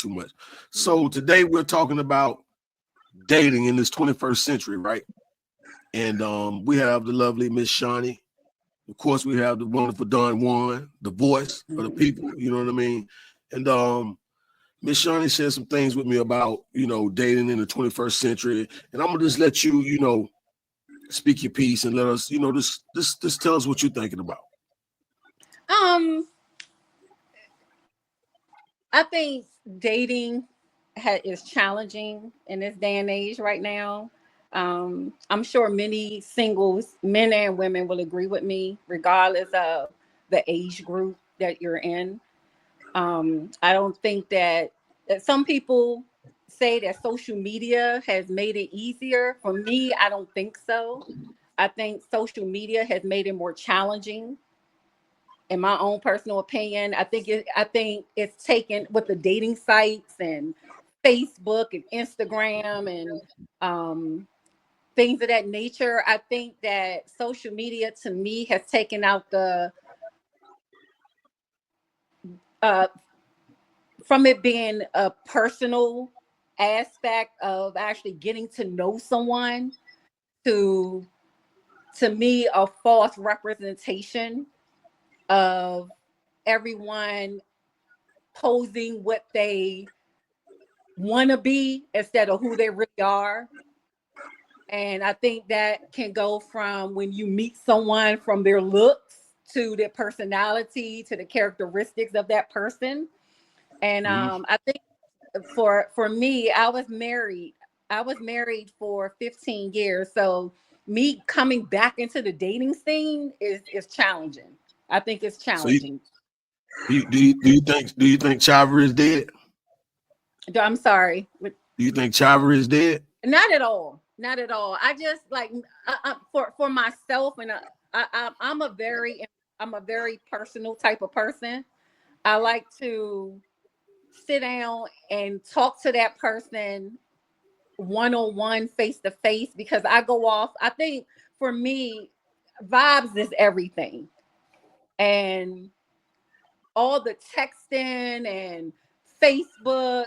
too much. So today we're talking about dating in this 21st century, right? And we have the lovely Miss Shawny. Of course, we have the wonderful Don Juan, the voice of the people. You know what I mean? And Miss Shawny said some things with me about dating in the 21st century, and I'm gonna just let you speak your piece and let us just tell us what you're thinking about. I think dating is challenging in this day and age right now. I'm sure many singles, men and women, will agree with me, regardless of the age group that you're in. I don't think that some people say that social media has made it easier. For me, I don't think so. I think social media has made it more challenging. In my own personal opinion, I think it's taken with the dating sites and Facebook and Instagram and things of that nature. I think that social media, to me, has taken out the from it being a personal aspect of actually getting to know someone to me a false representation of everyone posing what they want to be instead of who they really are. And I think that can go from when you meet someone, from their looks to their personality to the characteristics of that person. And I think for me, I was married for 15 years. So me coming back into the dating scene is challenging. I think it's challenging. Do you think Chiver is dead? I'm sorry. Do you think Chiver is dead? Not at all. Not at all. I just like for myself, and I'm a very personal type of person. I like to sit down and talk to that person one-on-one, face-to-face, because I go off. I think for me, vibes is everything. And all the texting and Facebook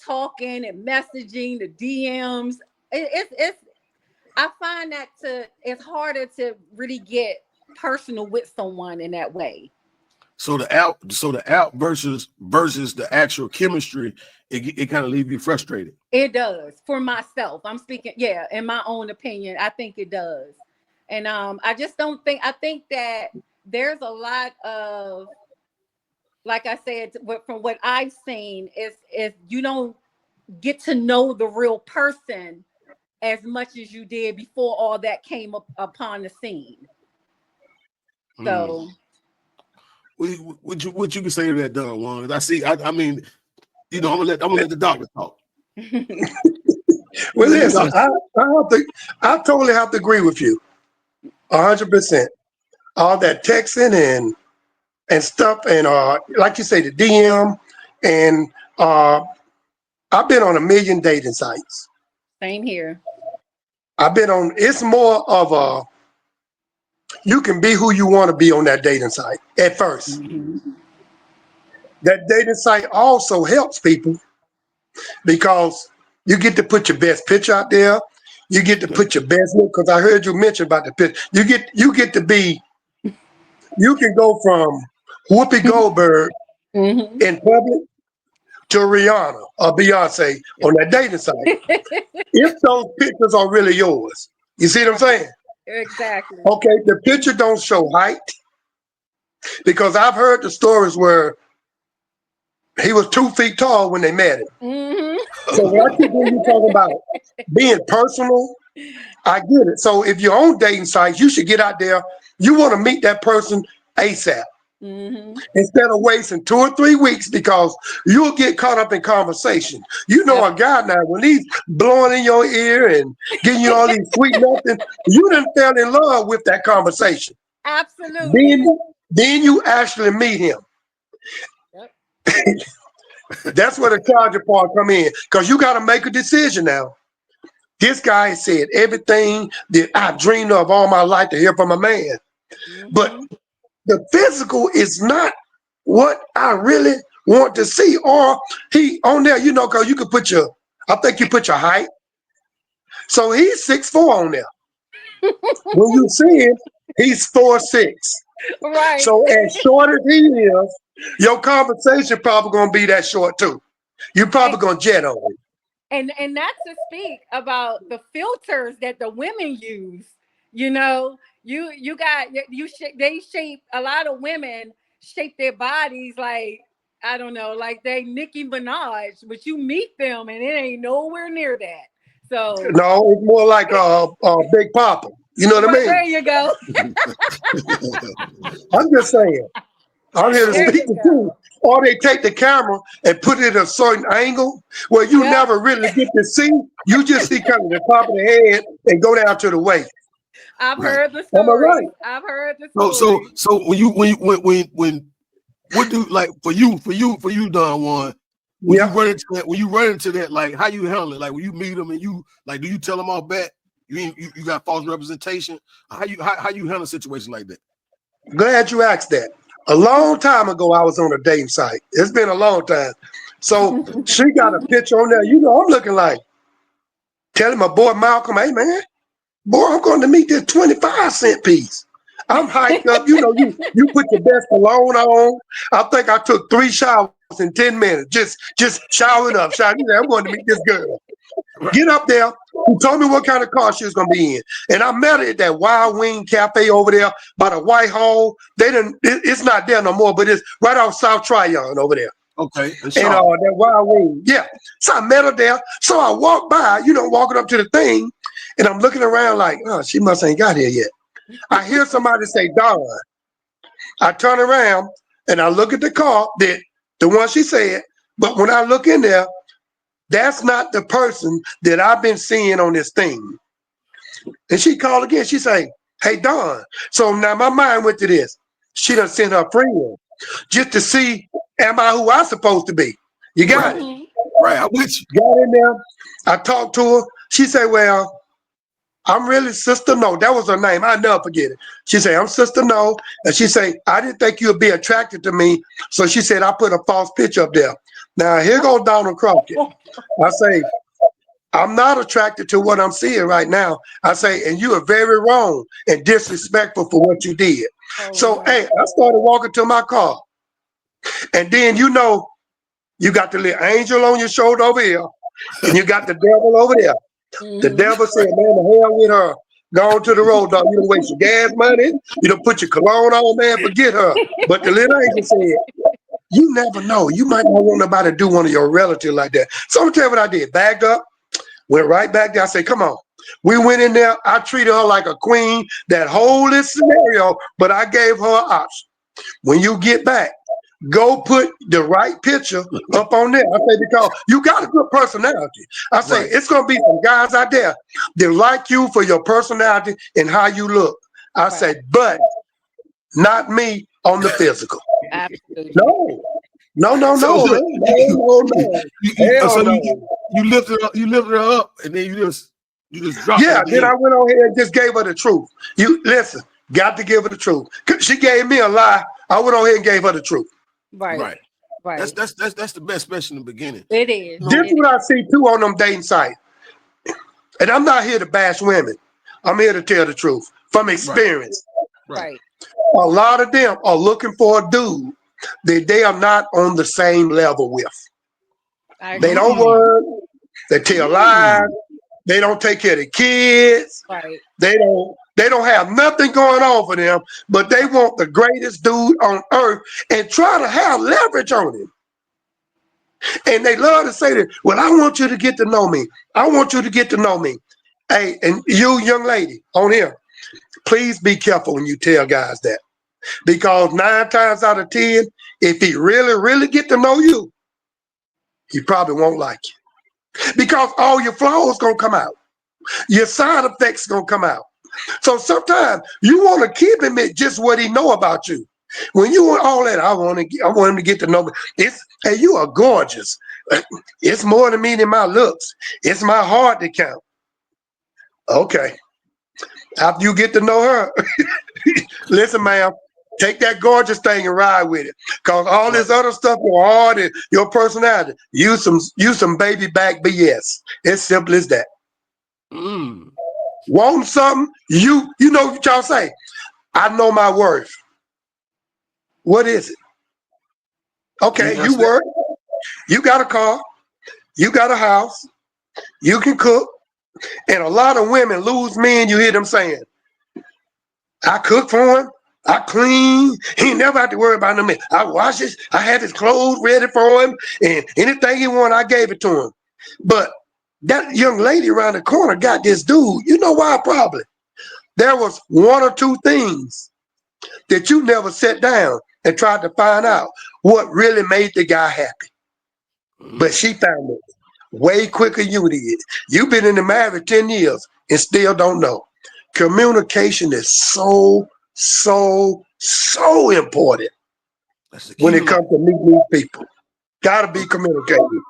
talking and messaging, the DMs, it's I find that it's harder to really get personal with someone in that way. So the app versus the actual chemistry, it kind of leaves you frustrated. It does. For myself, I'm speaking, yeah, in my own opinion, I think it does. And I just don't think, I think that there's a lot of, like I said, from what I've seen, is you don't get to know the real person as much as you did before all that came up upon the scene. So what you can say to that, Don Juan? I mean, I'm gonna let the doctor talk. Well, listen, I totally have to agree with you, 100%. All that texting and stuff, and like you say, the DM, and I've been on a million dating sites. Same here. I've been on. It's more of a, you can be who you want to be on that dating site at first. That dating site also helps people because you get to put your best picture out there. You get to put your best look, because I heard you mention about the picture. You get to be. You can go from Whoopi Goldberg in public to Rihanna or Beyonce on that dating site. If those pictures are really yours, you see what I'm saying? Exactly. Okay, the picture don't show height, because I've heard the stories where he was 2 feet tall when they met him. So when you talk about being personal, I get it. So if you're on dating sites, you should get out there. You want to meet that person ASAP. Instead of wasting 2 or 3 weeks, because you'll get caught up in conversation. You know, a guy now, when he's blowing in your ear and giving you all these sweet nothings, you done fell in love with that conversation. Absolutely. Then you actually meet him. That's where the charger part come in, because you got to make a decision now. This guy said everything that I dreamed of all my life to hear from a man. But the physical is not what I really want to see, or he on there, because you could put I think you put your height. So he's 6'4" on there. When you see him, he's 4'6". Right. So as short as he is, your conversation probably gonna be that short too. You probably gonna jet on him. And not to speak about the filters that the women use. You got they shape, a lot of women shape their bodies like, I don't know, like they Nicki Minaj, but you meet them and it ain't nowhere near that. So No, it's more like Big Papa. You know what I right, mean? there you go. I'm just saying. I'm here to There speak you the truth. go. Or they take the camera and put it at a certain angle where you Yep. never really get to see. You just see kind of the top of the head and go down to the waist. I've Right. heard the Am I right? stories. I've heard the So stories. when what do like for you Don Juan, when Yeah. you run into that, like how you handle it? Like when you meet them and you like, do you tell them off back? You got false representation? How you handle a situation like that? Glad you asked that. A long time ago, I was on a dating site. It's been a long time. So she got a picture on there. I'm looking like, telling my boy Malcolm, hey man, boy, I'm going to meet this 25-cent piece. I'm hyped up. You put your best cologne on. I think I took 3 showers in 10 minutes. Just showering up. I wanted to meet this girl. Right. Get up there. He told me what kind of car she was gonna be in, and I met her at that Wild Wing Cafe over there by the Whitehall. It's not there no more, but it's right off South Tryon over there. Okay. And that Wild Wing, yeah. So I met her there. So I walked by, walking up to the thing, and I'm looking around like, oh, she must ain't got here yet. I hear somebody say, Don. I turn around and I look at the car, the one she said, but when I look in there, that's not the person that I've been seeing on this thing. And she called again. She say, hey, Don. So now my mind went to this. She done sent her friend just to see, am I who I supposed to be? You got it? Right. I'm with you. Got in there. I talked to her. She said, well, I'm really Sister No. That was her name. I'll never forget it. She said, I'm Sister No. And she said, I didn't think you'd be attracted to me. So she said, I put a false picture up there. Now, here goes Donald Crockett. I say, I'm not attracted to what I'm seeing right now. I say, and you are very wrong and disrespectful for what you did. Hey, I started walking to my car. And then, you got the little angel on your shoulder over here, and you got the devil over there. The devil said, man, the hell with her. Go on to the road, dog. You don't waste your gas money. You don't put your cologne on, man. Forget her. But the little angel said, you never know. You might not want nobody to do one of your relatives like that. So I'm going to tell you what I did. Bagged up, went right back there. I said, come on. We went in there. I treated her like a queen, that whole scenario, but I gave her an option. When you get back, go put the right picture up on there. I say, because you got a good personality. I say, It's going to be some guys out there that like you for your personality and how you look. I say, but not me on the physical. Absolutely. No, man. So No. Hell no. You lifted her up, and then you just dropped Yeah, it. then I went on here and just gave her the truth. You listen, got to give her the truth. She gave me a lie. I went on here and gave her the truth. Right. That's the best, especially in the beginning. It is. This is what I see too on them dating sites. And I'm not here to bash women. I'm here to tell the truth from experience. Right. A lot of them are looking for a dude that they are not on the same level with. They don't work. They tell lies. They don't take care of the kids. Right. They don't have nothing going on for them, but they want the greatest dude on earth and try to have leverage on him. And they love to say that, well, I want you to get to know me. I want you to get to know me. Hey, and you, young lady on here, please be careful when you tell guys that. Because 9 times out of 10, if he really, really get to know you, he probably won't like you. Because all your flaws gonna come out. Your side effects gonna come out. So sometimes you want to keep him at just what he know about you. When you want all that, I want him to get to know me. Hey, you are gorgeous. It's more to me than my looks. It's my heart that count. Okay. After you get to know her, listen, ma'am, Take that gorgeous thing and ride with it. Cause all Right. this other stuff, your heart and your personality, use some baby back BS. It's simple as that. Mm. Want something? You know what y'all say. I know my worth. What is it? You Okay, you answer that. work. You got a car. You got a house. You can cook. And a lot of women lose men. You hear them saying, I cook for him. I clean. He ain't never have to worry about no man. I wash his. I had his clothes ready for him. And anything he wanted, I gave it to him. But that young lady around the corner got this dude. You know why probably? There was one or two things that you never sat down and tried to find out what really made the guy happy. But Mm. she found it way quicker than you did. You've been in the marriage 10 years and still don't know. Communication is so, so, so important That's the key when to it life. comes to meeting these people. Gotta be Okay. communicating.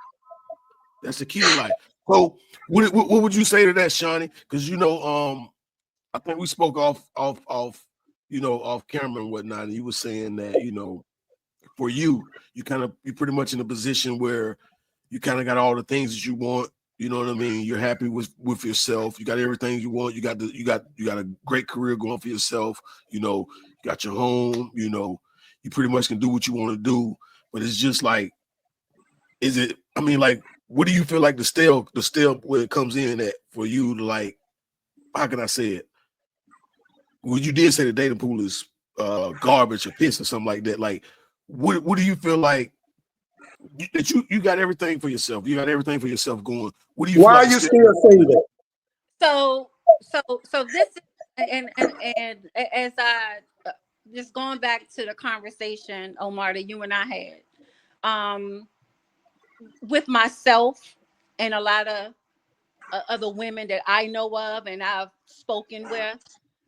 That's the key to life. So, what would you say to that, Shawny? Because I think we spoke off, off camera and whatnot, and you were saying that, for you pretty much in a position where you kind of got all the things that you want. You know what I mean? You're happy with yourself. You got everything you want. You got a great career going for yourself. You got your home. You pretty much can do what you want to do. But it's just like, is it? I mean, like, what do you feel like the step where it comes in at for you to, like? How can I say it? Well, you did say the dating pool is garbage or piss or something like that. Like, what do you feel like that you got everything for yourself? You got everything for yourself going. What do you feel Why like are the you step? still single? So so this is and as I just going back to the conversation, Omar, that you and I had, with myself and a lot of other women that I know of and I've spoken with,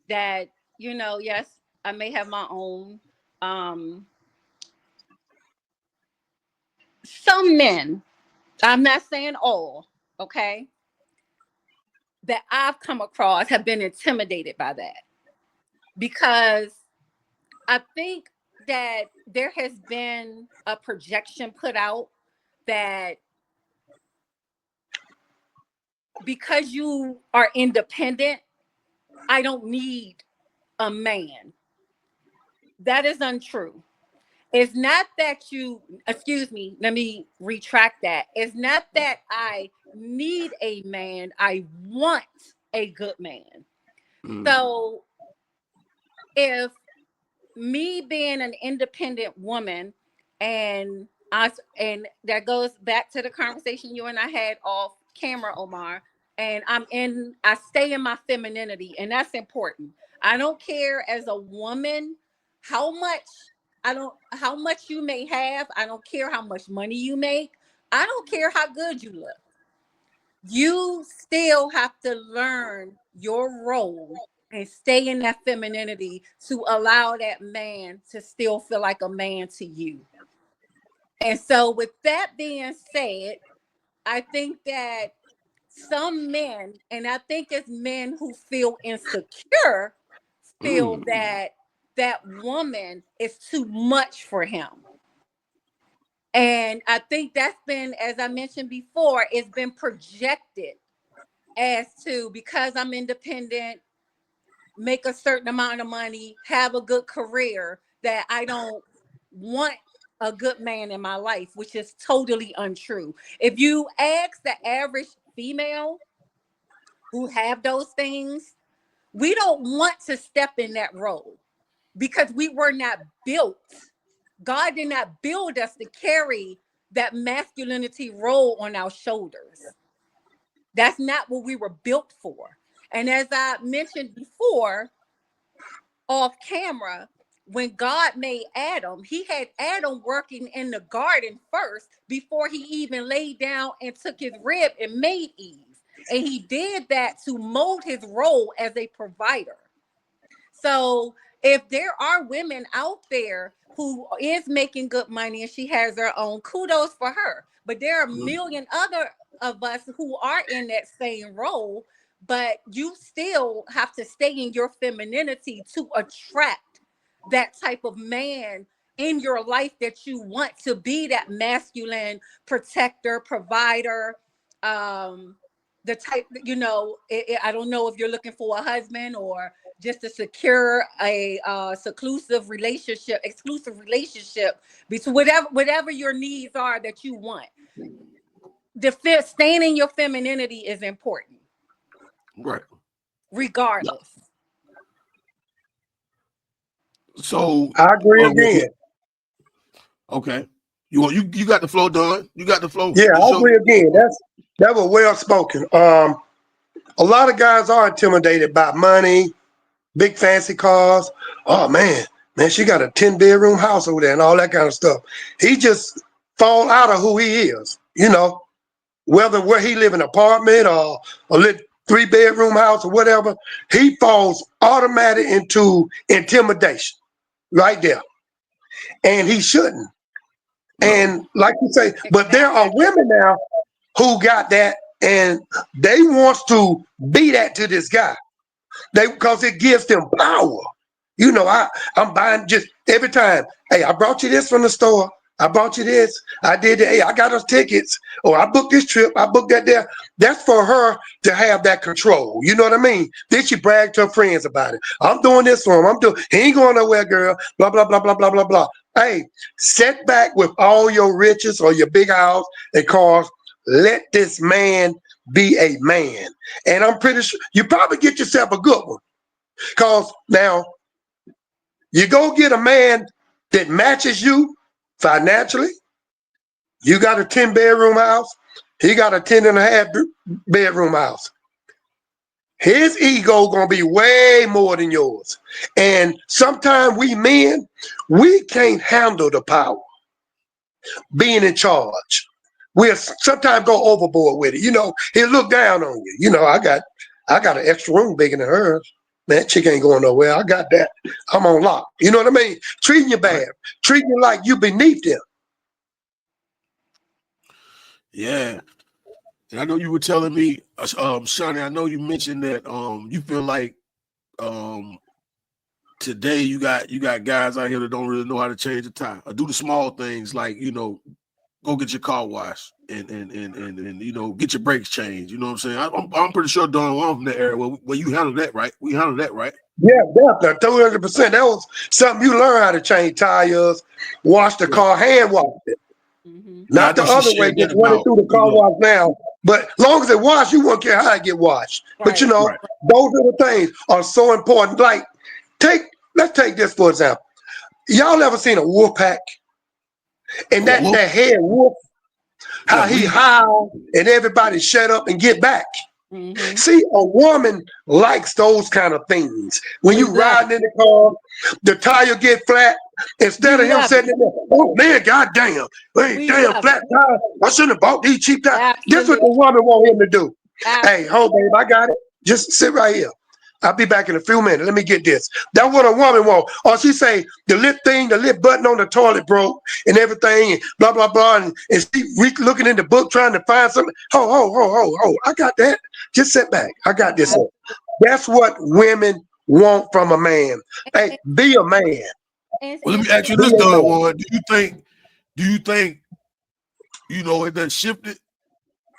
that yes, I may have my own. Um, some men, I'm not saying all, okay, that I've come across have been intimidated by that, because I think that there has been a projection put out that because you are independent, I don't need a man. That is untrue. It's not that excuse me, let me retract that. It's not that I need a man, I want a good man. Mm, So if me being an independent woman, and and that goes back to the conversation you and I had off camera, Omar, and I stay in my femininity, and that's important. I don't care as a woman how much how much you may have. I don't care how much money you make. I don't care how good you look. You still have to learn your role and stay in that femininity to allow that man to still feel like a man to you. And so, with that being said, I think that some men, and I think it's men who feel insecure, feel mm, that that woman is too much for him. And I think that's been, as I mentioned before, it's been projected as to, because I'm independent, make a certain amount of money, have a good career, that I don't want a good man in my life, which is totally untrue. If you ask the average female who have those things, we don't want to step in that role because we were not built. God did not build us to carry that masculinity role on our shoulders. That's not what we were built for. And as I mentioned before, off camera, when God made Adam, he had Adam working in the garden first before he even laid down and took his rib and made Eve. And he did that to mold his role as a provider. So if there are women out there who is making good money and she has her own, kudos for her. But there are a mm. million other of us who are in that same role, but you still have to stay in your femininity to attract that type of man in your life that you want to be that masculine protector, provider, the type, you know, I don't know if you're looking for a husband or just to secure a exclusive relationship between whatever your needs are that you want. Staying in your femininity is important, Right. regardless. So I agree again. okay. You got the flow done. You got the flow. Yeah, The I show. agree again. That was well spoken. A lot of guys are intimidated by money, big fancy cars. Oh man, she got a 10-bedroom house over there and all that kind of stuff. He just fall out of who he is, you know, whether where he live in an apartment or a little 3-bedroom house or whatever, he falls automatic into intimidation right there. And he shouldn't. No. And like you say, but there are Exactly. women now who got that and they wants to be that to this guy. Because it gives them power. You know, I'm buying just every time. Hey, I brought you this from the store. I brought you this. I did it. Hey, I got us tickets. Or I booked this trip. I booked that there. That's for her to have that control. You know what I mean? Then she bragged to her friends about it. I'm doing this for him. He ain't going nowhere, girl. Blah, blah, blah, blah, blah, blah, blah. Hey, sit back with all your riches or your big house and cars. Let this man be a man. And I'm pretty sure you probably get yourself a good one. Because now you go get a man that matches you financially. You got a 10-bedroom house. He got a 10.5-bedroom house. His ego gonna be way more than yours. And sometimes we men, we can't handle the power, being in charge. We'll sometimes go overboard with it. You know, he'll look down on you. You know, I got an extra room bigger than hers. That chick ain't going nowhere. I got that. I'm on lock. You know what I mean? Treating you bad. Treating you like you beneath them. Yeah. And I know you were telling me, Shawny, I know you mentioned that you feel like today you got guys out here that don't really know how to change a tire or do the small things like, you know, go get your car washed and you know, get your brakes changed. You know what I'm saying? I'm pretty sure Don Juan from that area where you handle that, right? We handle that, right? Yeah, definitely, 200%. That was something you learn how to change tires, wash the car, hand wash it. Mm-hmm. Yeah, I Not the know she other way, shared that just running about, through the you car know, wash now. But long as it washed, you won't care how it get washed. But you Right. know, right. those little things are so important. Like, let's take this for example. Y'all ever seen a wolf pack? And A that wolf, head wolf, how yeah, he lead. howl and everybody shut up and get back. Mm-hmm. See, a woman likes those kind of things. When We you love riding in the car, the tire get flat. Instead We of him love it. sitting there, oh man, goddamn, hey, We damn love it. flat tire. I shouldn't have bought these cheap tires. This what the Absolutely. woman want him to do. Hey, Absolutely. hold babe, I got it. Just sit right here. I'll be back in a few minutes. Let me get this. That's what a woman want. Or she say the lip button on the toilet broke and everything, and blah blah blah, and she looking in the book trying to find something. Ho. I got that. Just sit back. I got this. Absolutely. That's what women want from a man. Hey, And, be a man. Well, let and me ask you Be this, a Don man. Juan. Do you think, you know, it done shifted?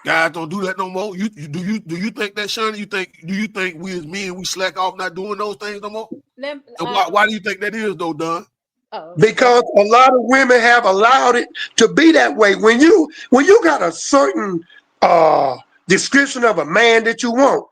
Guys don't do that no more. Do you think that, Shawny? Do you think we as men we slack off not doing those things no more? let, And why do you think that is though, Don? oh, go Because ahead. a lot of women have allowed it to be that way. When you got a certain description of a man that you want,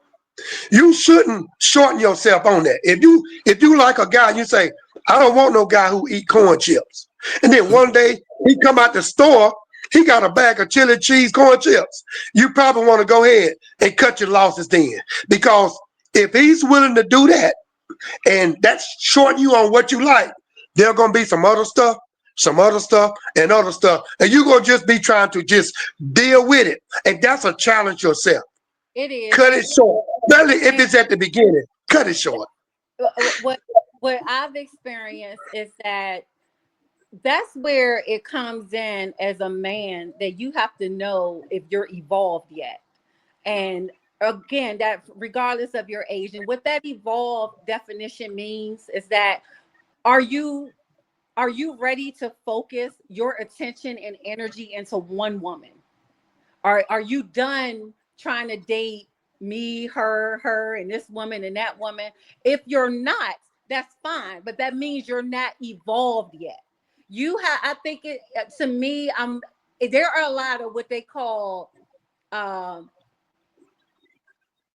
you shouldn't shorten yourself on that. If you like a guy, you say, I don't want no guy who eat corn chips. And then one day he come out the store, he got a bag of chili cheese corn chips. You probably want to go ahead and cut your losses then. Because if he's willing to do that, and that's shorting you on what you like, there's gonna be some other stuff, and other stuff. And you're gonna just be trying to just deal with it. And that's a challenge yourself. It is. Cut it short. Especially if And it's at the beginning. Cut it short. what I've experienced is that that's where it comes in as a man that you have to know if you're evolved yet. And again, that regardless of your age, and what that evolved definition means is that Are you ready to focus your attention and energy into one woman? Are you done trying to date me, her, and this woman and that woman? If you're not, that's fine, but that means you're not evolved yet. I think it, to me, there are a lot of what they call um,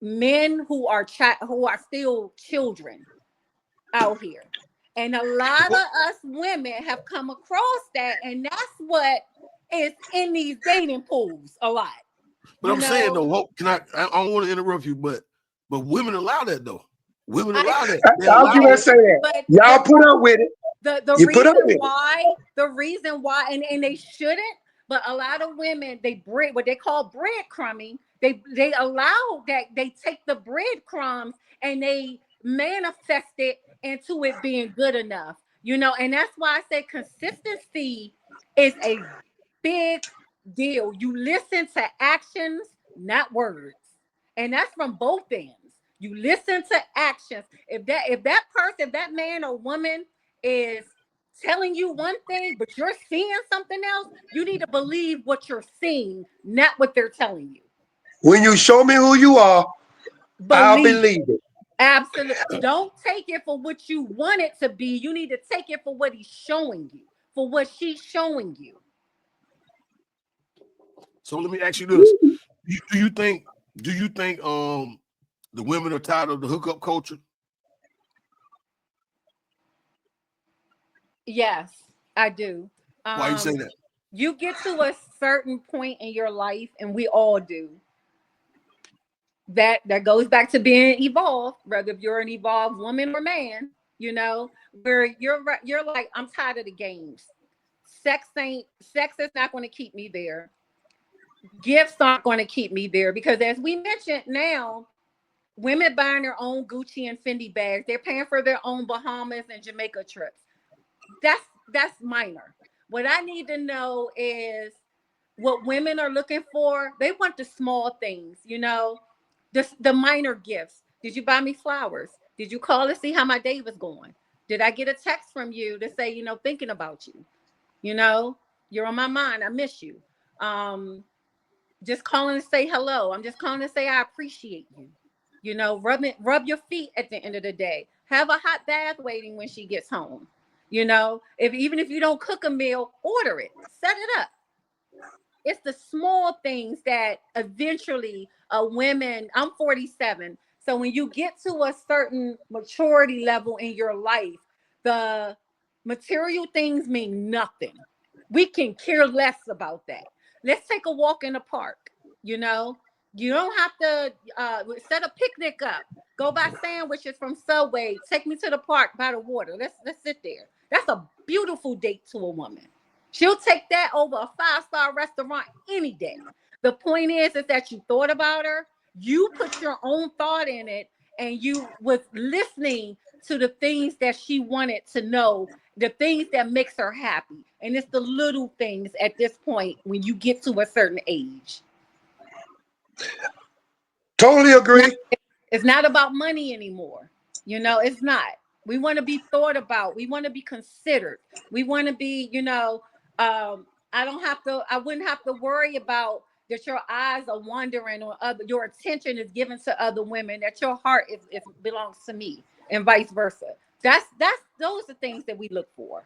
men who are still children out here. And a lot of us women have come across that, and that's what is in these dating pools a lot. But I'm saying though, I don't want to interrupt you, but women allow that though. Women allow that. I was gonna say that. Y'all put up with it. The reason why, and they shouldn't, but a lot of women, what they call breadcrumbing. They allow that, they take the breadcrumbs and they manifest it into it being good enough, and that's why I say consistency is a big deal. You listen to actions, not words. And that's from both ends. You listen to actions. If that person, that man or woman is telling you one thing, but you're seeing something else, you need to believe what you're seeing, not what they're telling you. When you show me who you are, I'll believe it. Absolutely. Don't take it for what you want it to be. You need to take it for what he's showing you, for what she's showing you. So let me ask you this. Do you think the women are tired of the hookup culture? Yes, I do. Why you say that? You get to a certain point in your life, and we all do. That goes back to being evolved, whether if you're an evolved woman or man, where you're like, I'm tired of the games. Sex is not going to keep me there. Gifts aren't going to keep me there, because as we mentioned, now women buying their own Gucci and Fendi bags, they're paying for their own Bahamas and Jamaica trips. That's minor. What I need to know is what women are looking for. They want the small things, the minor gifts. Did you buy me flowers? Did you call to see how my day was going? Did I get a text from you to say, thinking about you? You're on my mind. I miss you. Just calling to say hello. I'm just calling to say I appreciate you. Rub your feet at the end of the day. Have a hot bath waiting when she gets home. Even if you don't cook a meal, order it. Set it up. It's the small things that eventually I'm 47. So when you get to a certain maturity level in your life, the material things mean nothing. We can care less about that. Let's take a walk in the park. You don't have to set a picnic up. Go buy sandwiches from Subway. Take me to the park by the water. Let's sit there. That's a beautiful date to a woman. She'll take that over a 5-star restaurant any day. The point is that you thought about her, you put your own thought in it, and you was listening to the things that she wanted to know, the things that makes her happy. And it's the little things at this point when you get to a certain age. Totally agree. It's not about money anymore. It's not. We want to be thought about. We want to be considered. We want to be, I wouldn't have to worry about that your eyes are wandering or your attention is given to other women, that your heart is belongs to me, and vice versa. Those are things that we look for.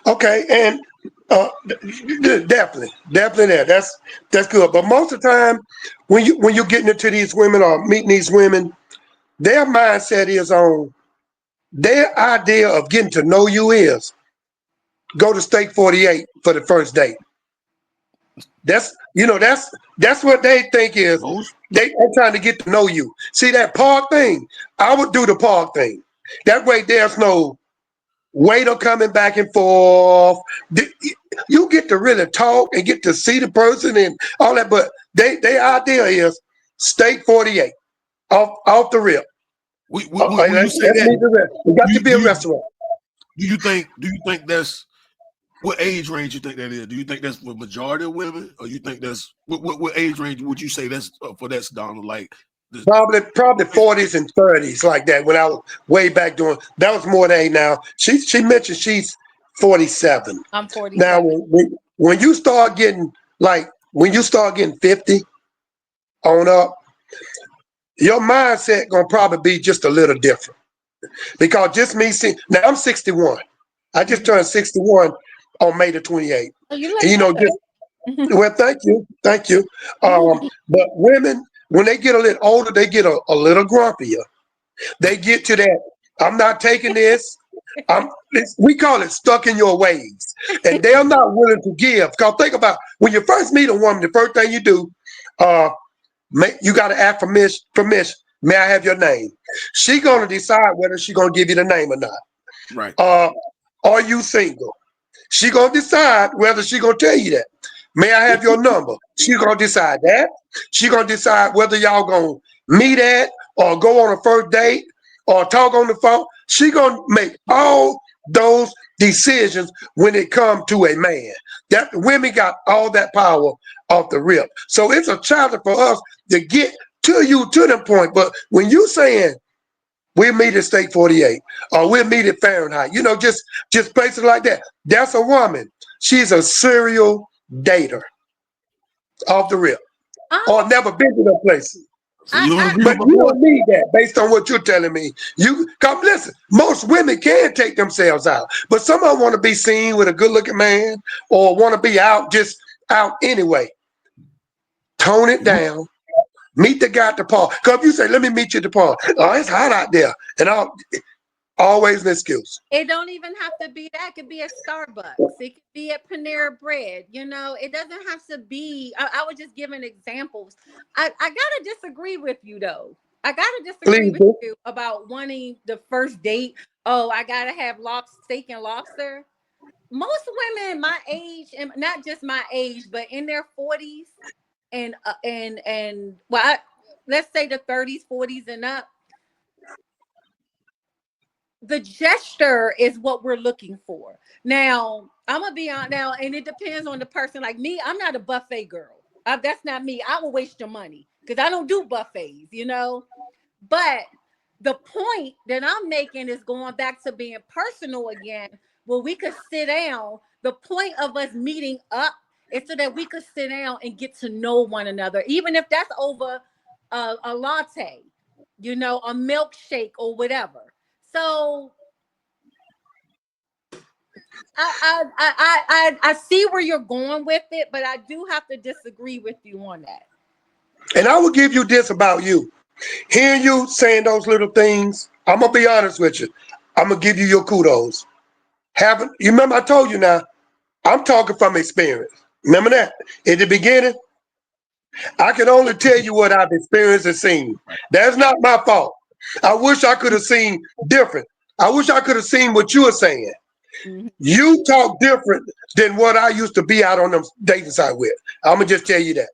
Okay, and definitely there. That's good. But most of the time, when you're getting into these women or meeting these women, their mindset is on their idea of getting to know you is go to Steak 48 for the first date. That's what they think is they're trying to get to know you. See that park thing? I would do the park thing. That way there's no waiter coming back and forth. You get to really talk and get to see the person and all that. But their idea is Steak 48 off the rip. When you say that, it got to be a restaurant. Do you think that's what age range you think that is? Do you think that's for majority of women, or you think that's what age range would you say that's for? That's Donald, like Probably 40s and 30s like that. When I was way back doing that was more than 8 now. She mentioned she's 47. I'm Now 47. when you start getting when you start getting 50 on up, your mindset gonna probably be just a little different. Because just me seeing now I'm 61. I just turned 61 on May the 28th. Oh, you And look just good. well, thank you. But women, when they get a little older, they get a little grumpier. They get to that. I'm not taking this. We call it stuck in your ways, and they're not willing to give. Because think about when you first meet a woman, the first thing you do, you got to ask permission. Permission. May I have your name? She gonna decide whether she gonna give you the name or not. Right. Are you single? She gonna decide whether she gonna tell you that. May I have your number? She gonna decide that. She gonna decide whether y'all gonna meet at or go on a first date or talk on the phone. She gonna make all those decisions when it comes to a man. That women got all that power off the rip. So it's a challenge for us to get to you to the point. But when you saying we'll meet at State 48 or we'll meet at Fahrenheit, just places like that. That's a woman. She's a serial dater off the rip or never been to them places. So you don't agree But with my you point? don't need that based on what you're telling me. You come listen, most women can take themselves out, but some of them want to be seen with a good looking man or want to be out just out anyway. Tone it down. Meet the guy at the park. Because if you say, let me meet you at the park, oh, it's hot out there. And always an excuse. It don't even have to be that. It could be at Starbucks. It could be at Panera Bread. It doesn't have to be. I was just giving examples. I gotta disagree with you though. I gotta disagree Please with do. you about wanting the first date. Oh, I gotta have steak and lobster. Most women my age, and not just my age, but in their 40s and let's say the 30s, 40s and up, the gesture is what we're looking for. Now, I'm gonna be on now, and it depends on the person. Like me, I'm not a buffet girl. That's not me. I will waste your money because I don't do buffets. But the point that I'm making is going back to being personal again, where we could sit down. The point of us meeting up is so that we could sit down and get to know one another, even if that's over a latte, a milkshake or whatever. So I see where you're going with it, but I do have to disagree with you on that. And I will give you this about you. Hearing you saying those little things, I'm gonna be honest with you. I'm gonna give you your kudos. You remember I told you now, I'm talking from experience. Remember that? In the beginning, I can only tell you what I've experienced and seen. That's not my fault. I wish I could have seen different. I wish I could have seen what you were saying. Mm-hmm. You talk different than what I used to be out on them dating side with. I'm gonna just tell you that.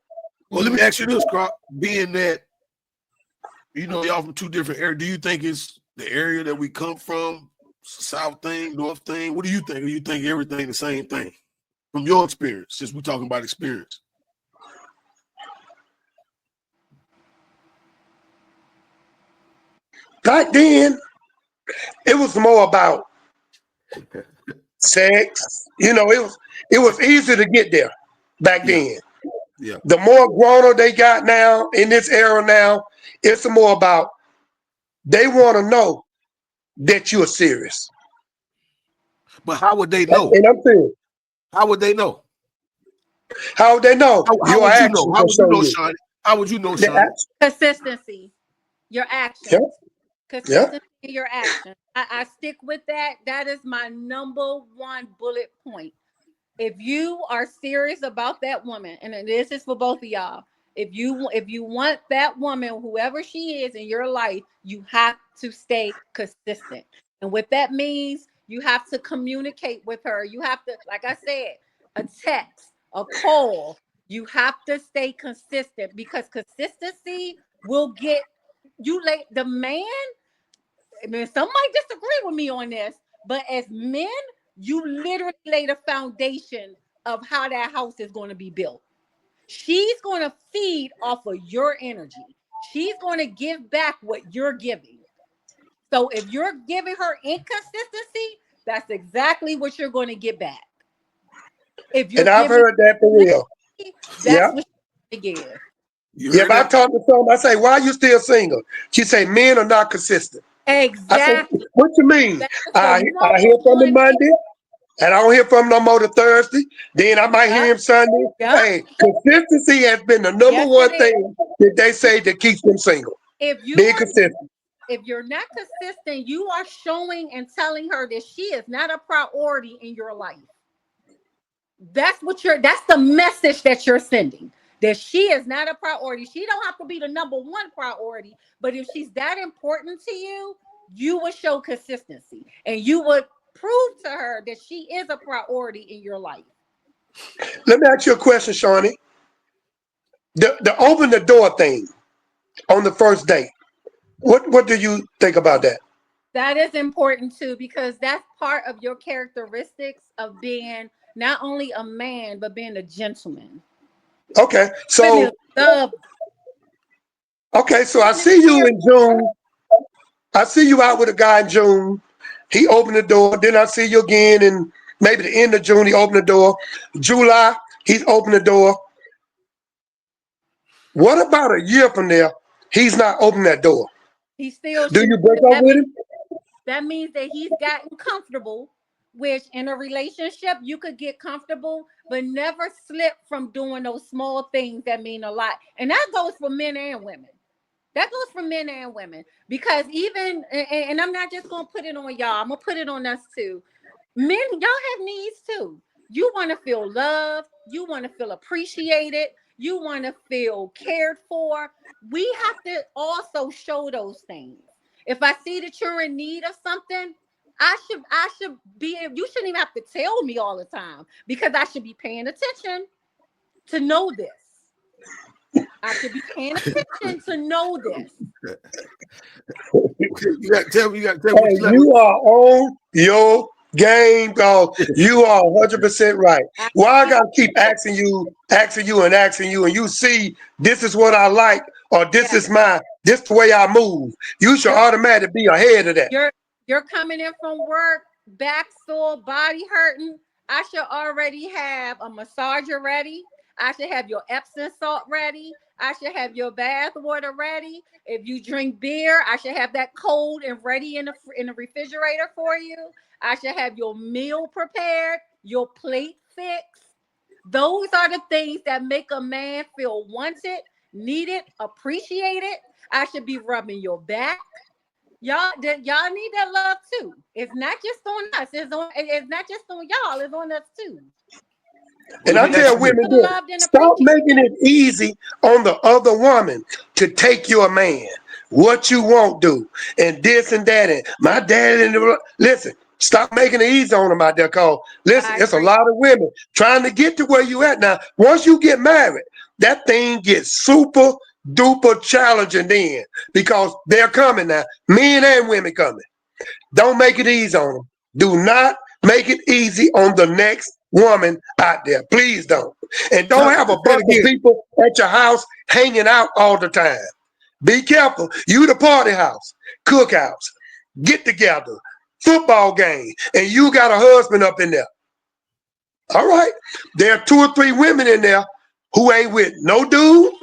Well, let me ask you this, Croc. Being that y'all from two different areas, do you think it's the area that we come from, south thing, north thing? What do you think? Or you think everything the same thing? From your experience, since we're talking about experience. Back then, it was more about sex. It was easy to get there back then. Yeah. The more grown up they got now in this era now, it's more about they want to know that you're serious. But how would they know? And I'm serious. How would they know? How would they know? How Your would you actions know? How will would you show know, you. Shawny? How would you know, The Shawny? Consistency, your actions. Yeah. Consistency in your actions. I stick with that. That is my number one bullet point. If you are serious about that woman, and this is for both of y'all, if you want that woman, whoever she is in your life, you have to stay consistent. And what that means, you have to communicate with her. You have to, like I said, a text, a call. You have to stay consistent because consistency will get you the man. I mean, some might disagree with me on this, but as men, you literally lay the foundation of how that house is going to be built. She's going to feed off of your energy. she's going to give back what you're giving. So if you're giving her inconsistency, that's exactly what you're going to get back. If you're And I've giving heard that for real. that's Yeah. what you're going to give. Yeah, if I talk to someone, I say, why are you still single? She say, men are not consistent. I say, Exactly. what you mean? So I number hear from him one, Monday, and I don't hear from him no more to Thursday. Then I might hear him Sunday. Yep. Hey, consistency has been the number one thing that they say that keeps them single. If you Being are, consistent. if you're not consistent, you are showing and telling her that she is not a priority in your life. That's the message that you're sending. That she is not a priority. She don't have to be the number one priority, but if she's that important to you, you would show consistency and you would prove to her that she is a priority in your life. Let me ask you a question, Shawny. The open the door thing on the first date. What do you think about that? That is important too, because that's part of your characteristics of being not only a man, but being a gentleman. Okay, Women so love I see you in June. I see you out with a guy in June. He opened the door. Then I see you again in maybe the end of June. He opened the door. July, he's opened the door. What about a year from there? He's not opening that door. he still Do should. you break up with him? That means that he's gotten comfortable, which in a relationship you could get comfortable, but never slip from doing those small things that mean a lot. And that goes for men and women. That goes for men and women. Because even, and I'm not just going to put it on y'all, I'm going to put it on us too. Men, y'all have needs too. You want to feel loved. You want to feel appreciated. You want to feel cared for. We have to also show those things. If I see that you're in need of something, I should be, you shouldn't even have to tell me all the time because I should be paying attention to know this. I should be paying attention to know this. You got to tell me. Hey, you are on your game, dog. You are 100% right. Why I gotta keep asking you, and you see this is what I like, or this is this the way I move. You should automatically be ahead of that. You're coming in from work, back sore, body hurting. I should already have a massager ready. I should have your Epsom salt ready. I should have your bath water ready. If you drink beer, I should have that cold and ready in the refrigerator for you. I should have your meal prepared, your plate fixed. Those are the things that make a man feel wanted, needed, appreciated. I should be rubbing your back. Y'all need that love too. It's not just on us. It's not just on y'all. It's on us too. And I tell women this, stop making it easy on the other woman to take your man. What you won't do, and this and that, and my dad and listen. Stop making it easy on them out there, cause listen, it's a lot of women trying to get to where you at now. Once you get married, that thing gets super duper challenging then because they're coming now, men and women coming. Don't make it easy on them. Do not make it easy on the next woman out there. Please don't. And don't have a bunch of people at your house hanging out all the time. Be careful. You the party house, cookouts, get together, football game, and you got a husband up in there. All right. There are 2 or 3 women in there who ain't with no dude.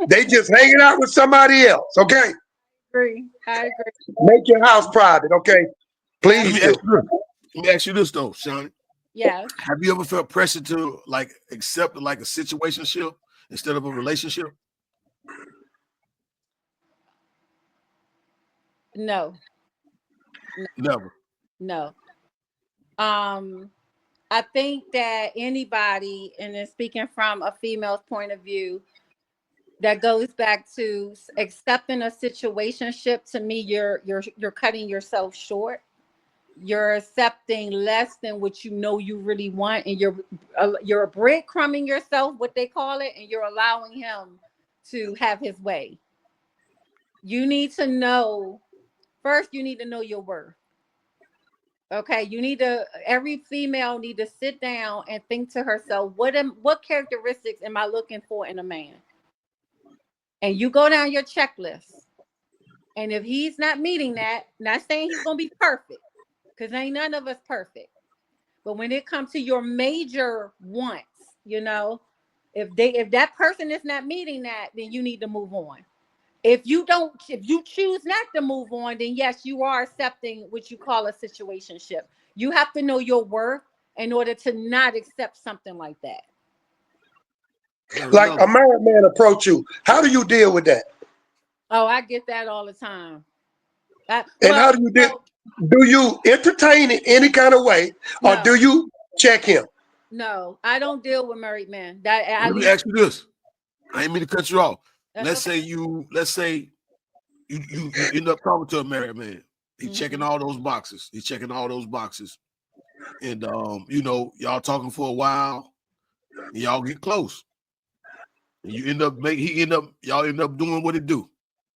They just hanging out with somebody else. Okay. I agree. Make your house private. Okay. Please do. Let me ask you this though, Shawny. Yeah. Have you ever felt pressure to like accept like a situationship instead of a relationship? No. Never. No. I think that anybody, and then speaking from a female's point of view, that goes back to accepting a situationship. To me, you're cutting yourself short. You're accepting less than what you know you really want, and you're breadcrumbing yourself, what they call it, and you're allowing him to have his way. You need to know first. You need to know your worth. Okay, every female need to sit down and think to herself, what characteristics am I looking for in a man? and you go down your checklist, and if he's not meeting that, not saying he's gonna be perfect, because ain't none of us perfect. But when it comes to your major wants, if that person is not meeting that, then you need to move on. If you choose not to move on, then yes, you are accepting what you call a situationship. You have to know your worth in order to not accept something like that. Like a married man approach you. How do you deal with that? Oh, I get that all the time. How do you deal? Do you entertain it any kind of way, or do you check him? No, I don't deal with married men. Let me ask you this. I ain't mean to cut you off. Let's say you end up talking to a married man. He's checking all those boxes. And y'all talking for a while, and y'all get close. And y'all end up doing what it do.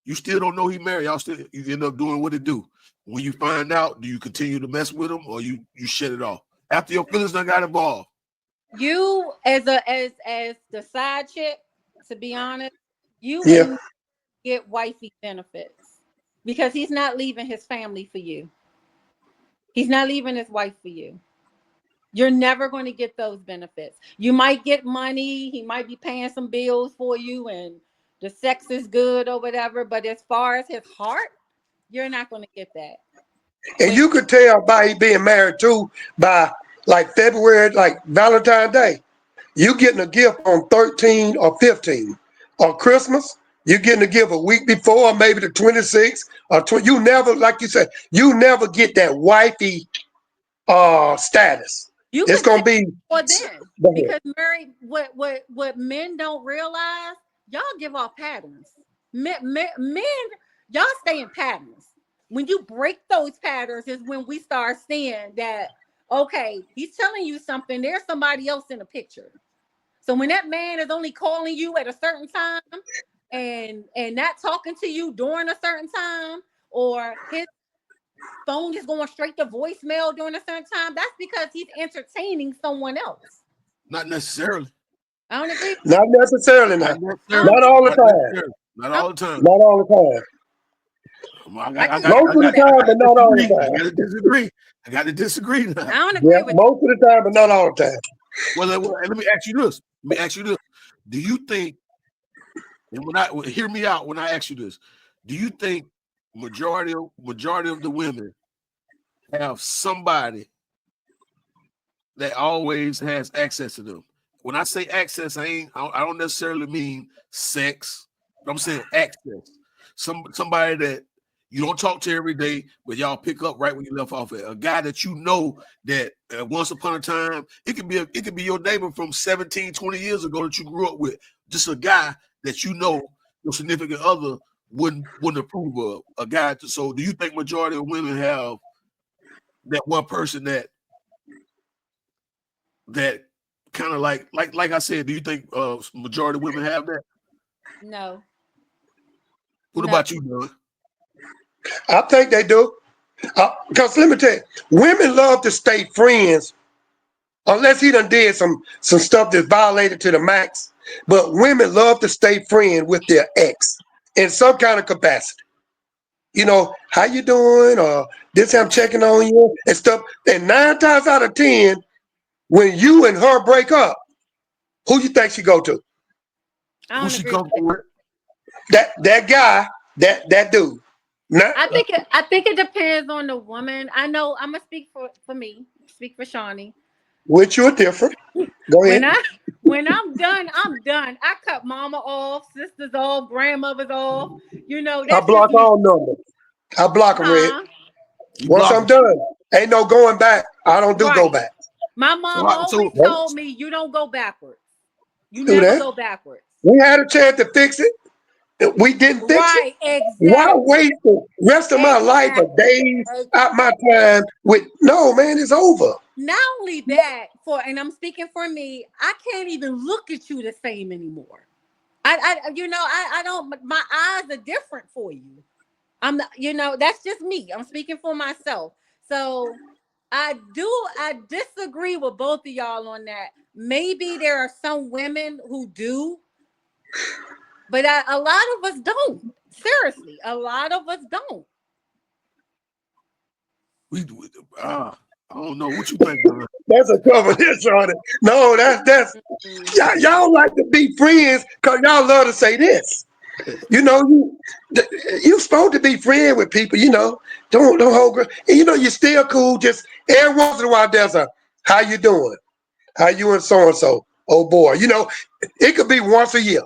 You still don't know he married. You end up doing what it do. When you find out, do you continue to mess with him, or you shut it off after your feelings done got involved? You as the side chick, to be honest, you will get wifey benefits because he's not leaving his family for you. He's not leaving his wife for you. You're never going to get those benefits. You might get money. He might be paying some bills for you and the sex is good or whatever. But as far as his heart, you're not going to get that. And you could tell by he being married too, by like February, like Valentine's Day, you getting a gift on 13 or 15. Or Christmas, you're getting a gift a week before, maybe the 26th or you never, like you said, you never get that wifey status. It's gonna be because married. What men don't realize, y'all give off patterns. Men, y'all stay in patterns. When you break those patterns is when we start seeing that, okay, he's telling you something. There's somebody else in the picture. So when that man is only calling you at a certain time and not talking to you during a certain time, or his phone is going straight to voicemail during a certain time, that's because he's entertaining someone else. Not necessarily. I don't agree. Not necessarily. Not all the time. Not all the time. Not all the time. Most of the time, but not all the time. I got to disagree now. I don't agree with most of the time, but not all the time. Well, let me ask you this. Do you think, and hear me out when I ask you this, do you think majority of the women have somebody that always has access to them? When I say access, I don't necessarily mean sex, but I'm saying access. Somebody that you don't talk to every day, but y'all pick up right when you left off at. A guy that you know that once upon a time, it could be your neighbor from 17, 20 years ago that you grew up with. Just a guy that you know your significant other wouldn't approve of. A guy. So do you think majority of women have that one person that kind of like I said, do you think majority of women have that? No. What about you, Doug? I think they do. Because let me tell you, women love to stay friends unless he done did some stuff that's violated to the max. But women love to stay friends with their ex in some kind of capacity. How you doing? Or this I'm checking on you and stuff. And 9 times out of 10, when you and her break up, who you think she go to? Who she come for? That guy, that dude. I think it depends on the woman. I know I'm gonna speak for me, speak for Shawny. Which you're different. Go ahead. When I'm done, I'm done. I cut mama off, sisters off, grandmothers off. I block all numbers. I block them, Red. Once I'm done, ain't no going back. I don't go back. My mom always told me you don't go backwards. You never go backwards. We had a chance to fix it. We didn't fix it. Exactly. Why waste the rest of my life or days out my time with no, man, it's over. Not only that, and I'm speaking for me, I can't even look at you the same anymore. I don't, my eyes are different for you. I'm not, that's just me. I'm speaking for myself. So I disagree with both of y'all on that. Maybe there are some women who do, But a lot of us don't. Seriously, a lot of us don't. I don't know what you think, Don. That's a cover here, Shawny. No, that's y'all like to be friends because y'all love to say this. You know, you supposed to be friends with people. You know, don't hold. And you know, you're still cool. Just every once in a while, there's a how you doing, how you and so. Oh boy, you know, it could be once a year.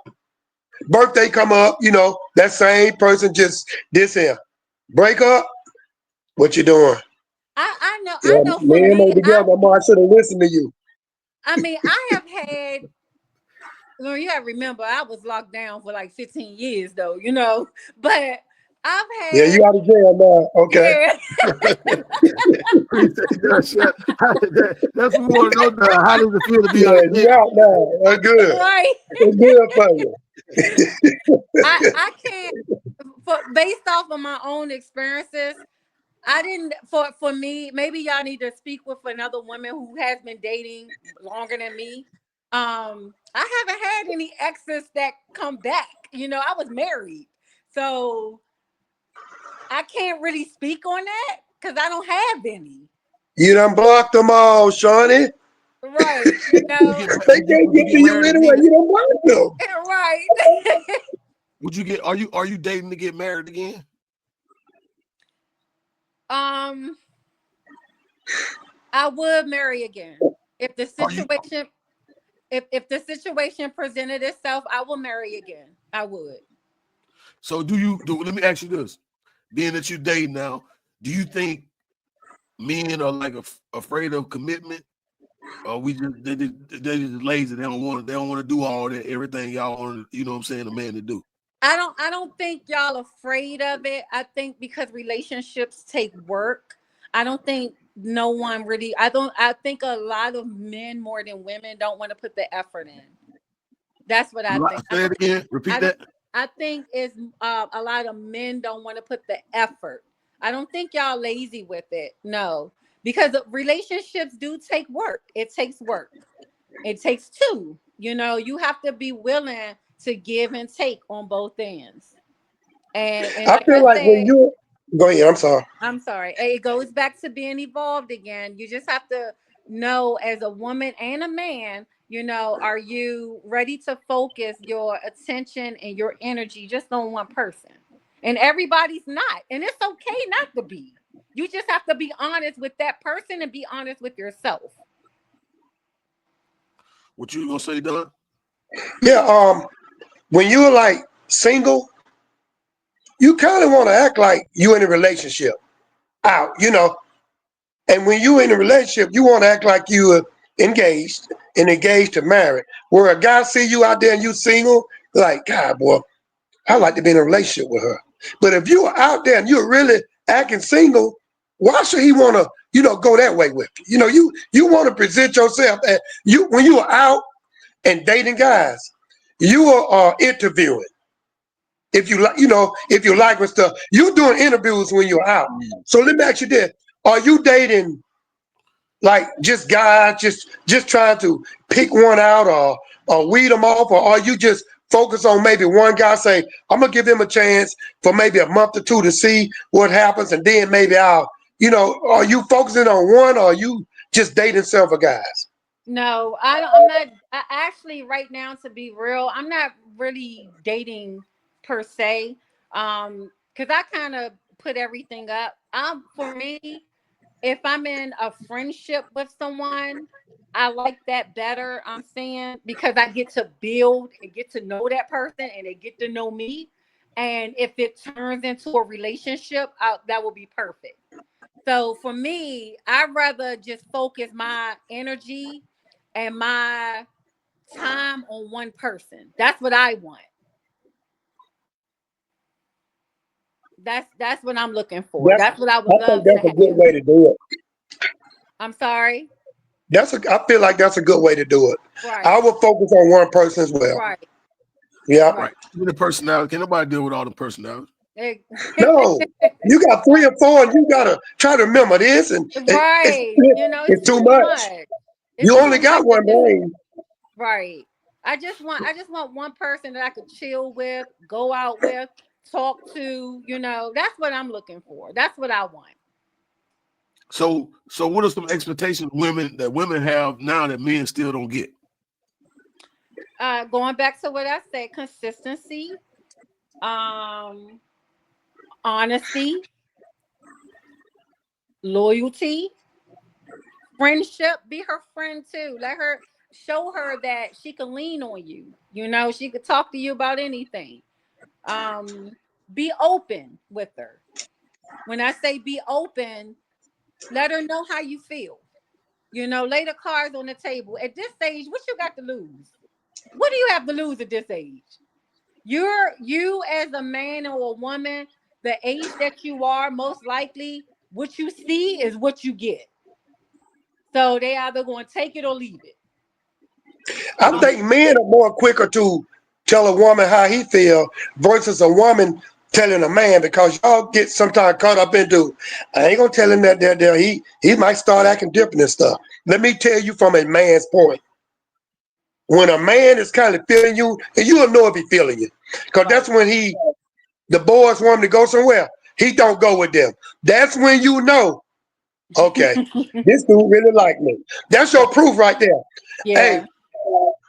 Birthday come up, you know, that same person just this here. Break up. What you doing? I know for Man, me, together, I should have listened to you. I mean, I have had, you gotta remember, I was locked down for like 15 years though, you know, but I've Yeah, you had, out of jail now. Okay. yeah, That's what we want to know, Don. How does it feel to be out Yeah, of you jail? out now. That's good. right. It's good for you. I can't, based off of my own experiences, I didn't, for me, maybe y'all need to speak with another woman who has been dating longer than me. I haven't had any exes that come back. You know, I was married, so I can't really speak on that because I don't have any. You done blocked them all, Shawny. Right. You know, They can't Would you get to get you married anyway. again? You don't block them. right. Would you get? Are you dating to get married again? um, I would marry again if the Are you? situation, if the situation presented itself, I will marry again. I would. So do you? Let me ask you this: being that you date now, do you think men are like afraid of commitment, or they just lazy? They don't want to. They don't want to do all that everything y'all want. You know what I'm saying? A man to do. I don't think y'all afraid of it. I think because relationships take work. I don't think no one really I think a lot of men more than women don't want to put the effort in. That's what I think. Say it again. Repeat I don't that. I think it's a lot of men don't want to put the effort. I don't think y'all lazy with it. No. Because relationships do take work. It takes work. It takes two. You know, you have to be willing to give and take on both ends. And I like feel I like when said, you go ahead, I'm sorry. I'm sorry. It goes back to being evolved again. You just have to know as a woman and a man, you know, are you ready to focus your attention and your energy just on one person? And everybody's not. And it's okay not to be. You just have to be honest with that person and be honest with yourself. What you gonna say, Don? Yeah, when you're like single, you kind of want to act like you in a relationship out, you know. And when you in a relationship, you want to act like you are engaged and engaged to married. Where a guy see you out there and you single, like, God, boy, I like to be in a relationship with her. But if you are out there and you're really acting single, why should he want to, you know, go that way with you? You know, you want to present yourself as you when you are out and dating guys, you are interviewing. If you like, you know, if you like with stuff, you're doing interviews when you're out. So let me ask you this: are you dating like just guys, just trying to pick one out or weed them off, or are you just focus on maybe one guy? Say, I'm gonna give him a chance for maybe a month or two to see what happens, and then maybe I'll, you know, are you focusing on one, or are you just dating several guys? No, I don't, I'm not. I actually, right now, to be real, I'm not really dating per se. Because I kind of put everything up. For me, if I'm in a friendship with someone, I like that better. I'm saying because I get to build and get to know that person, and they get to know me. And if it turns into a relationship, that will be perfect. So for me, I'd rather just focus my energy and my time on one person. That's what I want. That's what I'm looking for. That's That's what I would I think love to that's a good have. way to do it. I'm sorry. I feel like that's a good way to do it. I Right. will focus on one person as well. Right. Yeah. Right. Right. With the personality, can nobody deal with all the personality? Eh, No, you got three or four, and you gotta try to remember this, and right. You know, it's it's too too much. much. It's You only too much got to one do. brain. Right. I just want one person that I could chill with, go out with, talk to, that's what I'm looking for. That's what I want. So what are some expectations women have now that men still don't get? Going back to what I said, consistency, honesty, loyalty, friendship. Be her friend too. Show her that she can lean on you. She could talk to you about anything. Be open with her. When I say be open, let her know how you feel. Lay the cards on the table. At this age, what you got to lose? What do you have to lose at this age? You as a man or a woman, the age that you are, most likely what you see is what you get. So they either going to take it or leave it. I think men are more quicker to tell a woman how he feel versus a woman telling a man, because y'all get sometimes caught up into, I ain't gonna tell him that he might start acting different and stuff. Let me tell you from a man's point. When a man is kind of feeling you, and you'll know if he feeling you, because that's when the boys want him to go somewhere. He don't go with them. That's when you know, okay, this dude really like me. That's your proof right there. Yeah. Hey,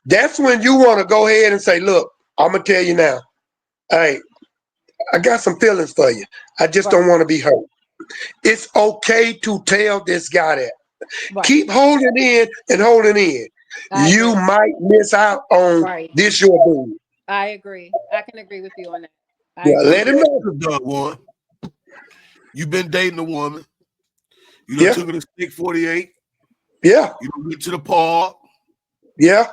that's when you want to go ahead and say, look, I'm going to tell you now. Hey, I got some feelings for you. I just don't want to be hurt. It's okay to tell this guy that. Right. Keep holding in and holding in. You might miss out on this your dude. I agree. I can agree with you on that. Let him know. You've been dating a woman. You done took her to Stick 48. Yeah. You done went to the park. Yeah.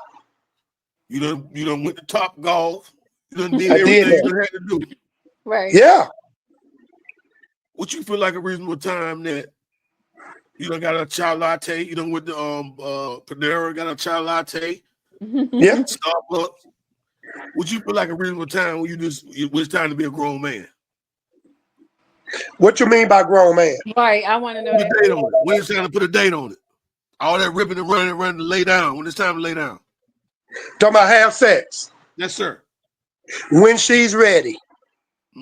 You done went to Top Golf. You done did everything you had to do. Right. Yeah. What you feel like a reasonable time that you done got a chai latte? You done with the Panera got a chai latte. Yeah. Starbucks. What you feel like a reasonable time when it's time to be a grown man? What you mean by grown man? Right, I want to know put a date on it. When it's time to put a date on it. All that ripping and running to lay down. When it's time to lay down. Talking about have sex. Yes, sir. When she's ready.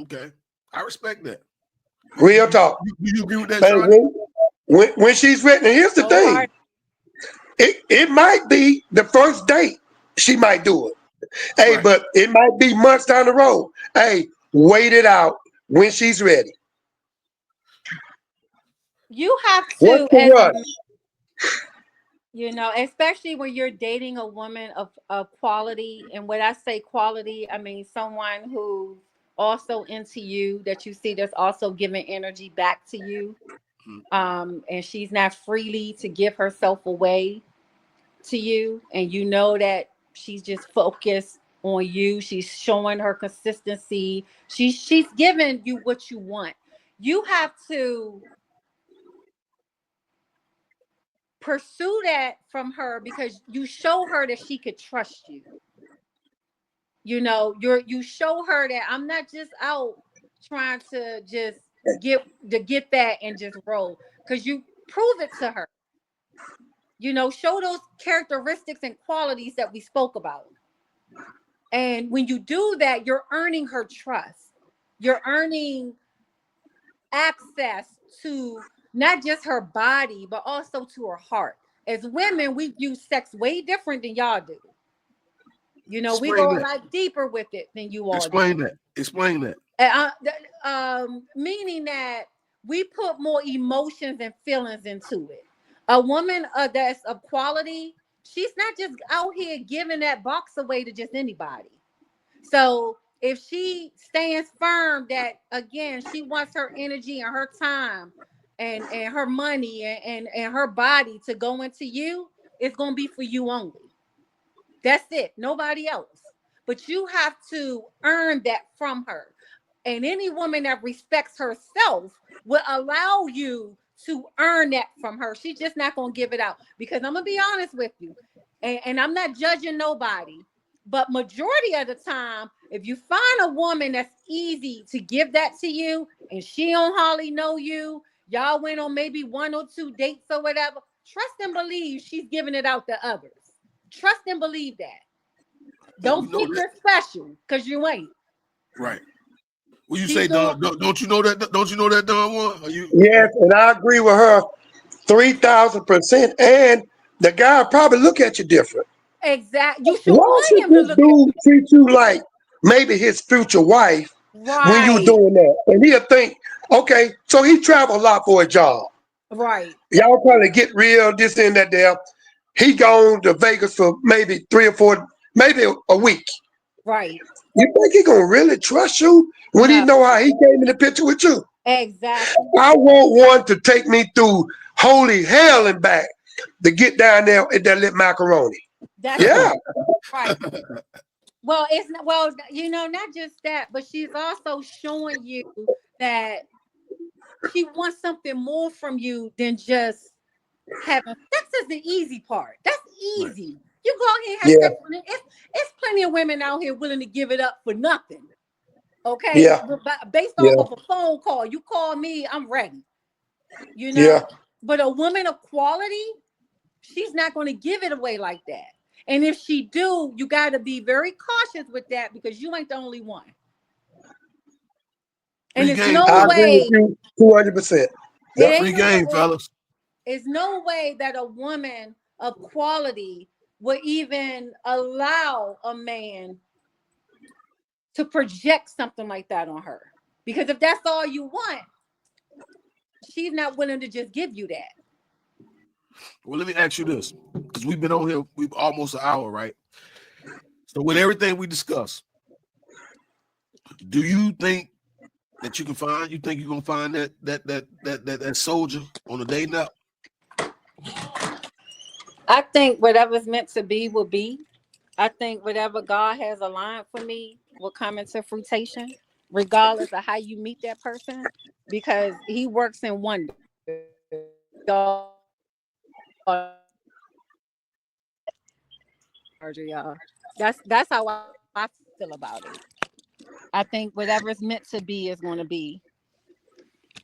Okay. I respect that. Real talk. Do you agree with that, Shawny? When she's ready. And here's the thing. It might be the first date. She might do it. Hey, but it might be months down the road. Hey, wait it out when she's ready. You have to, what's the rush? Especially when you're dating a woman of quality. And when I say quality, I mean someone who's also into you, that you see that's also giving energy back to you. And she's not freely to give herself away to you. And you know that she's just focused on you. She's showing her consistency. She's giving you what you want. You have to pursue that from her, because you show her that she could trust you. You show her that I'm not just out trying to just get that and just roll, because you prove it to her. Show those characteristics and qualities that we spoke about. And when you do that, you're earning her trust. You're earning access to not just her body, but also to her heart. As women, we view sex way different than y'all do. We go a lot deeper with it than you all Explain do. Explain that. Meaning that we put more emotions and feelings into it. A woman that's of quality, she's not just out here giving that box away to just anybody. So if she stands firm that, again, she wants her energy and her time and her money and her body to go into you, it's going to be for you only. That's it. Nobody else. But you have to earn that from her. And any woman that respects herself will allow you to earn that from her. She's just not going to give it out. Because I'm going to be honest with you. And I'm not judging nobody. But majority of the time, if you find a woman that's easy to give that to you, and she don't hardly know you, y'all went on maybe 1 or 2 dates or whatever, trust and believe she's giving it out to others. Trust and believe that. Don't think you're special because you ain't. Right. Well, you say, Don, don't you know that? Don't you know that, Don Juan? Are you? Yes, and I agree with her 3,000%. And the guy probably look at you different. Exactly. You should Why want should him to this look at dude treat you like maybe his future wife when you right. doing that? And he'll think, okay, so he travel a lot for a job. Right. Y'all probably get real, this and that there. He gone to Vegas for maybe 3 or 4, maybe a week. Right. You think he gonna really trust you when he No. know how he came in the picture with you? Exactly. I want one to take me through holy hell and back to get down there at that little macaroni. That's Yeah. right. Well, it's not, well, you know, not just that, but she's also showing you that she wants something more from you than just having sex is the easy part. That's easy. Right. You go ahead and have Yeah. sex with it. It's plenty of women out here willing to give it up for nothing. Okay. Yeah. But based Yeah. off of a phone call, you call me, I'm ready. You know, Yeah. but a woman of quality, she's not going to give it away like that. And if she do, you got to be very cautious with that because you ain't the only one. And Free it's game, no I agree way. with you 200%. It Free ain't game, no, fellas. it's no way that a woman of quality would even allow a man to project something like that on her. Because if that's all you want, she's not willing to just give you that. Well, let me ask you this, because we've been on here, we've almost an hour, right? So with everything we discussed, do you think that you can find? You think you're gonna find that soldier on a day now? I think whatever's meant to be will be. I think whatever God has aligned for me will come into fruition, regardless of how you meet that person, because He works in wonders. Y'all. That's how I feel about it. I think whatever's meant to be is going to be,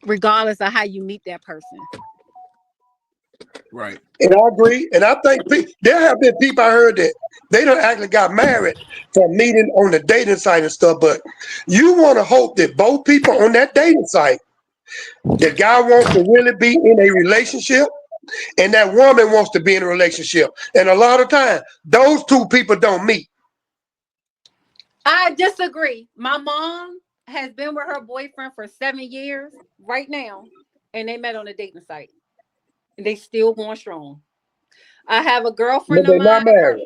regardless of how you meet that person. Right. And I agree. And I think there have been people I heard that they don't actually got married from meeting on the dating site and stuff. But you want to hope that both people on that dating site, the guy wants to really be in a relationship and that woman wants to be in a relationship. And a lot of times, those two people don't meet. I disagree. My mom has been with her boyfriend for 7 years right now, and they met on a dating site. And they still going strong. I have a girlfriend But of they're not mine. married.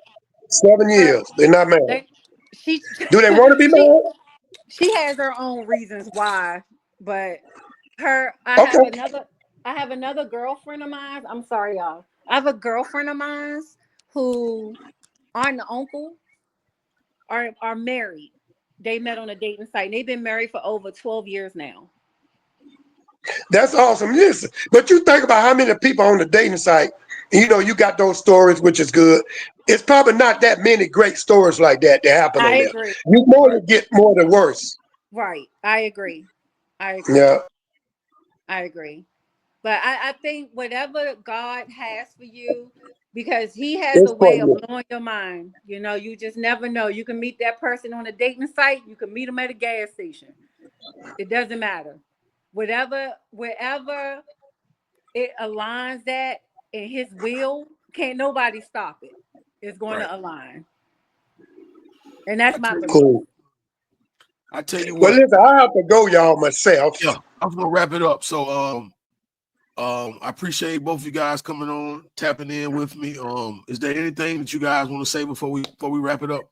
7 Her, years. They're not married. she Do they want to be she married? she has her own reasons why, but I Okay. have another girlfriend of mine. I'm sorry, y'all. I have a girlfriend of mine who aunt and uncle are married. They met on a dating site. And they've been married for over 12 years now. That's awesome. Listen, but you think about how many people on the dating site, you know, you got those stories, which is good. It's probably not that many great stories like that happen I on there. agree. You more to get more than worse. Right. I agree. I agree. Yeah. I agree. But I think whatever God has for you, because He has It's a for way of you. blowing your mind. You know, you just never know. You can meet that person on a dating site. You can meet them at a gas station. It doesn't matter. Wherever it aligns that in His will, can't nobody stop it. It's going to align. And that's I my tell you, belief. Cool. I tell you Well, what. listen, I have to go, y'all, myself. Yeah, I'm gonna wrap it up. So, I appreciate both of you guys coming on, tapping in with me. Is there anything that you guys want to say before we wrap it up?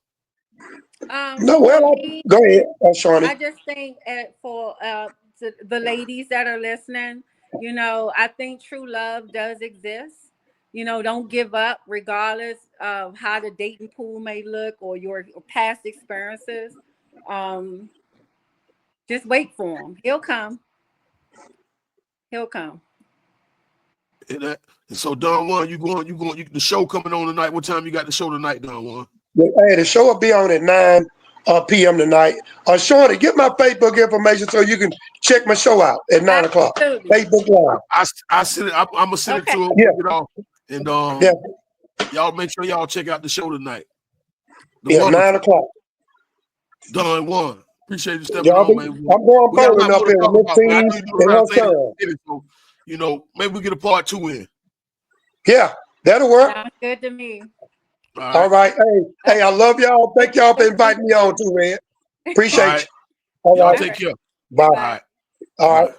No, For well, me, go ahead, Shawny. I just think for the ladies that are listening, you know, I think true love does exist. You know, don't give up regardless of how the dating pool may look or your past experiences. Um, just wait for him. He'll come. He'll come. And so, Don Juan, the show coming on tonight. What time you got the show tonight, Don Juan? Hey, the show will be on at 9 p.m. tonight. Shawny, get my Facebook information so you can check my show out at 9 o'clock. Absolutely. Facebook Live. I send it. I'm gonna send it to him. Yeah. Get off. And Yeah. y'all make sure y'all check out the show tonight. Yeah, 9 o'clock. Don Juan. Appreciate you stepping Y'all on, be, man. I'm going We got a lot bowling up more to here talk with Miss about, man. I know Team you do and around her St. son. So, you know, maybe we get a part 2 in. Yeah, that'll work. Sounds good to me. All right. Hey, I love y'all. Thank y'all for inviting me on too, man. All Appreciate right. you. All Y'all right. take care. Bye. All right. All right. Bye.